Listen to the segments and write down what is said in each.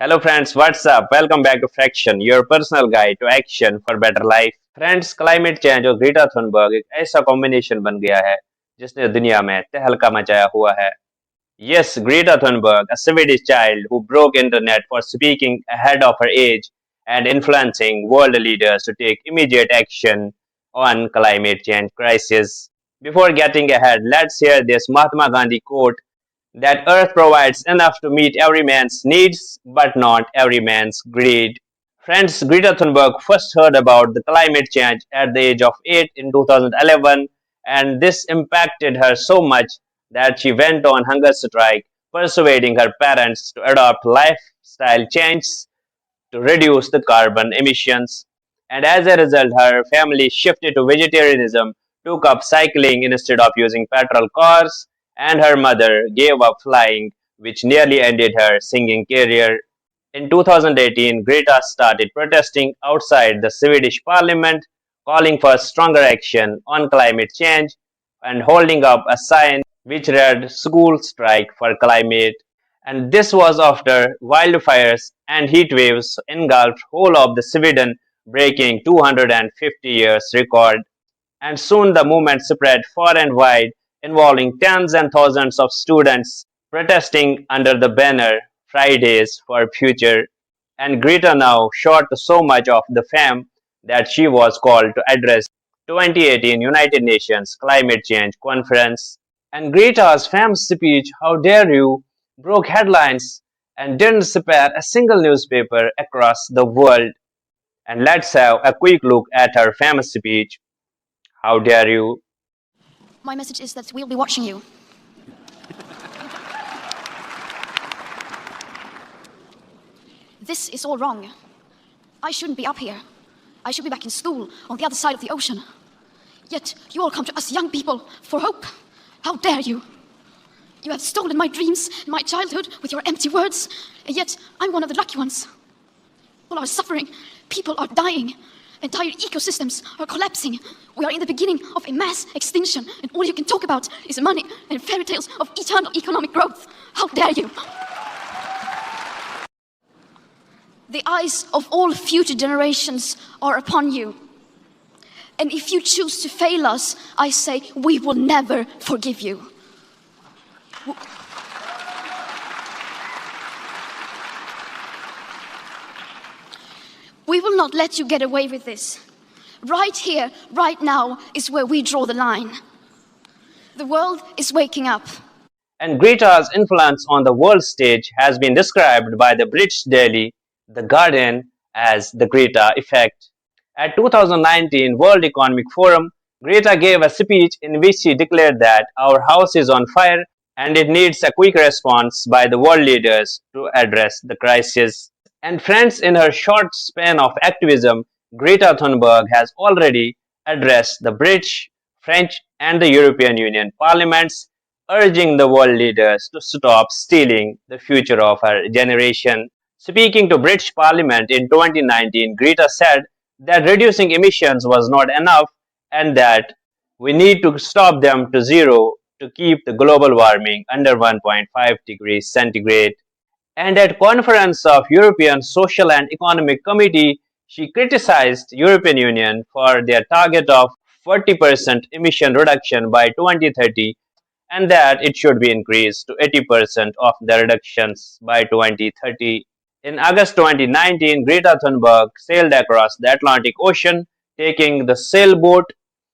Hello friends, what's up? Welcome back to Fraction, your personal guide to action for better life. Friends climate change और Greta Thunberg एक ऐसा combination बन गया है जिसने दुनिया में तहलका मचाया हुआ है. Yes, Greta Thunberg, a Swedish child who broke internet for speaking ahead of her age and influencing world leaders to take immediate action on climate change crisis. Before getting ahead, let's hear this Mahatma Gandhi quote that Earth provides enough to meet every man's needs, but not every man's greed. Friends, Greta Thunberg first heard about the climate change at the age of 8 in 2011, and this impacted her so much that she went on hunger strike, persuading her parents to adopt lifestyle changes to reduce the carbon emissions. And as a result, her family shifted to vegetarianism, took up cycling instead of using petrol cars, and her mother gave up flying, which nearly ended her singing career. In 2018, Greta started protesting outside the Swedish parliament, calling for stronger action on climate change and holding up a sign which read School Strike for Climate. And this was after wildfires and heat waves engulfed whole of the Sweden, breaking 250 years record. And soon the movement spread far and wide, involving tens and thousands of students protesting under the banner Fridays for Future. And Greta now shot so much of the fame that she was called to address 2018 United Nations Climate Change Conference. And Greta's famous speech, How Dare You, broke headlines and didn't spare a single newspaper across the world. And let's have a quick look at her famous speech, How Dare You. My message is that we'll be watching you. This is all wrong. I shouldn't be up here. I should be back in school on the other side of the ocean. Yet you all come to us young people for hope. How dare you? You have stolen my dreams and my childhood with your empty words, and yet I'm one of the lucky ones. People are suffering, people are dying, entire ecosystems are collapsing. We are in the beginning of a mass extinction, and all you can talk about is money and fairy tales of eternal economic growth. How dare you? The eyes of all future generations are upon you. And if you choose to fail us, I say we will never forgive you. We will not let you get away with this. Right here, right now, is where we draw the line. The world is waking up. And Greta's influence on the world stage has been described by the British daily The Guardian as the Greta effect. At 2019 World Economic Forum, Greta gave a speech in which she declared that our house is on fire and it needs a quick response by the world leaders to address the crisis. And friends, in her short span of activism, Greta Thunberg has already addressed the British, French, and the European Union parliaments, urging the world leaders to stop stealing the future of our generation. Speaking to British Parliament in 2019, Greta said that reducing emissions was not enough and that we need to stop them to zero to keep the global warming under 1.5 degrees centigrade. And at conference of European Social and Economic Committee, she criticized European Union for their target of 40% emission reduction by 2030 and that it should be increased to 80% of the reductions by 2030. In August 2019, Greta Thunberg sailed across the Atlantic Ocean, taking the sailboat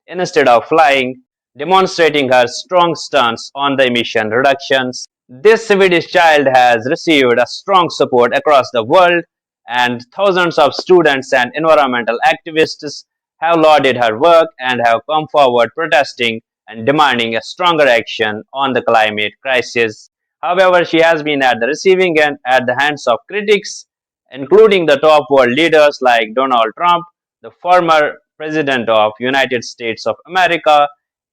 instead of flying, demonstrating her strong stance on the emission reductions. This Swedish child has received a strong support across the world, and thousands of students and environmental activists have lauded her work and have come forward protesting and demanding a stronger action on the climate crisis. However, she has been at the receiving end at the hands of critics, including the top world leaders like Donald Trump, the former president of United States of America,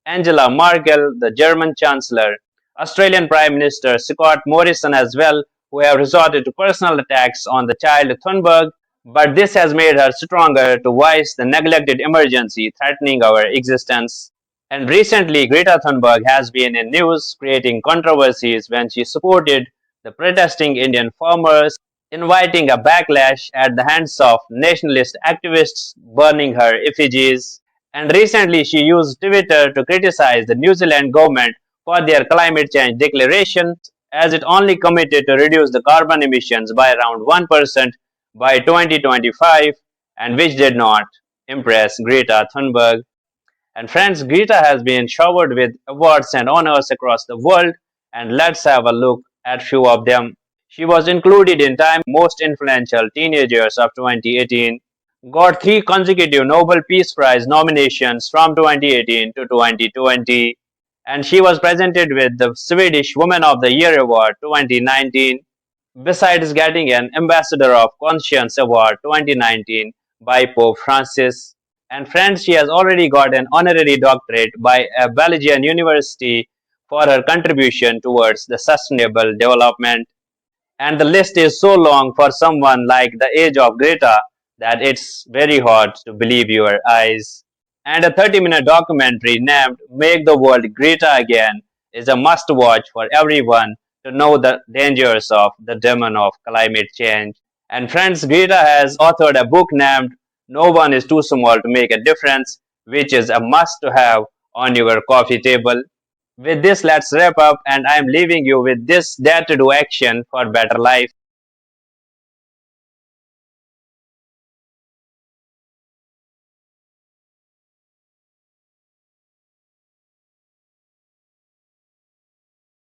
Angela Merkel, the German chancellor, Australian Prime Minister Scott Morrison as well, who have resorted to personal attacks on the child Thunberg, but this has made her stronger to voice the neglected emergency threatening our existence. And recently, Greta Thunberg has been in news creating controversies when she supported the protesting Indian farmers inviting a backlash at the hands of nationalist activists burning her effigies. And recently, she used Twitter to criticize the New Zealand government for their climate change declarations, as it only committed to reduce the carbon emissions by around 1% by 2025, and which did not impress Greta Thunberg. And friends, Greta has been showered with awards and honors across the world, and let's have a look at few of them. She was included in Time Most Influential Teenagers of 2018, got three consecutive Nobel Peace Prize nominations from 2018 to 2020, and she was presented with the Swedish Woman of the Year Award 2019, besides getting an Ambassador of Conscience Award 2019 by Pope Francis. And friends, she has already got an honorary doctorate by a Belgian university for her contribution towards the sustainable development. And the list is so long for someone like the age of Greta that it's very hard to believe your eyes. And a 30-minute documentary named Make the World Greta Again is a must watch for everyone to know the dangers of the demon of climate change. And friends, Greta has authored a book named No One is Too Small to Make a Difference, which is a must to have on your coffee table. With this, let's wrap up, and I'm leaving you with this dare to do action for better life.